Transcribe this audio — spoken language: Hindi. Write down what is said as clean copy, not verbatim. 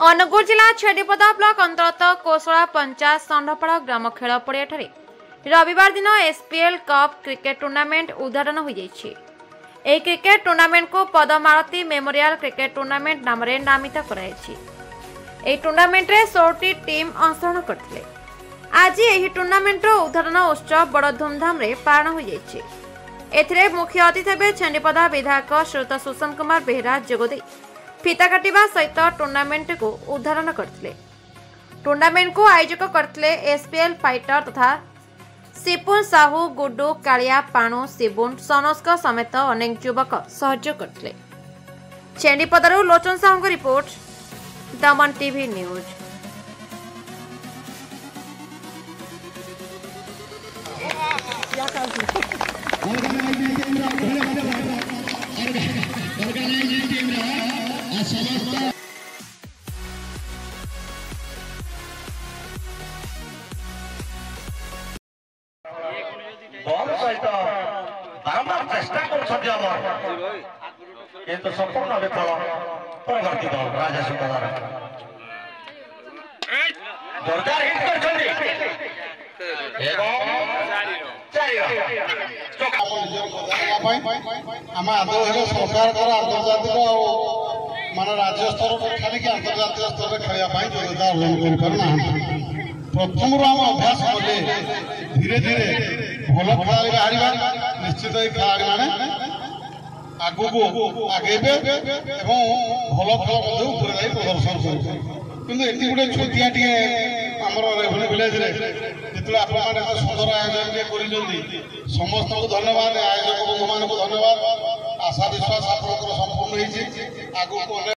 अनुगुल जिला छेडीपदा ब्लॉक अंतर्गत कोसला पंचायत षंढपाड़ ग्राम खेल पड़िया रविवार दिन एसपीएल कप क्रिकेट टूर्नामेंट उद्घाटन हो जाइए। यह क्रिकेट टूर्नामेंट को पदमालती मेमोरियल क्रिकेट टूर्नामेंट नाम नामित कर टूर्नामेंट रे 16 टीम अंशग्रहण करथिले। आज यह टूर्नामेंट उद्घाटन उत्सव बड़ धूमधाम रे पालन हो जाइए। एथिरे मुख्य अतिथि भाव छेडीपदा विधायक श्रीयुत सुषम कुमार बेहरा जोगदे फीता काटिबा सहित टूर्नामेंट को उद्घाटन करथिले। टूर्नामेंट को आयोजक करथिले एसपीएल फाइटर तथा सिपुन साहू गुड्डू कालिया पाणु सिबुन सनस्क समेत अनेक युवक सहयोग करथिले। छेडीपदारू लोचन साहू रिपोर्ट, दमन टीवी न्यूज। बारंबार चेष्टा कर संपूर्ण विफल परवर्ती दल राजा सुखदार जोरदार हिट सरकार आंतर्जातिक मान राज्य स्तर खाली आंतर्जातिक स्तर में खेलने योग्यता अर्जन कर प्रथम आम अभ्यास कले धीरे धीरे भल खेल बाहर निश्चित खेलाड़ी मैंने आगू आगेबे भल खेल प्रदर्शन करें गोटे छोटिया रेवेन्यू विलेज जो आप सुंदर आयोजन कर समस्त को धन्यवाद, आयोजक मान को धन्यवाद। आशा विश्वास आप संपूर्ण आगू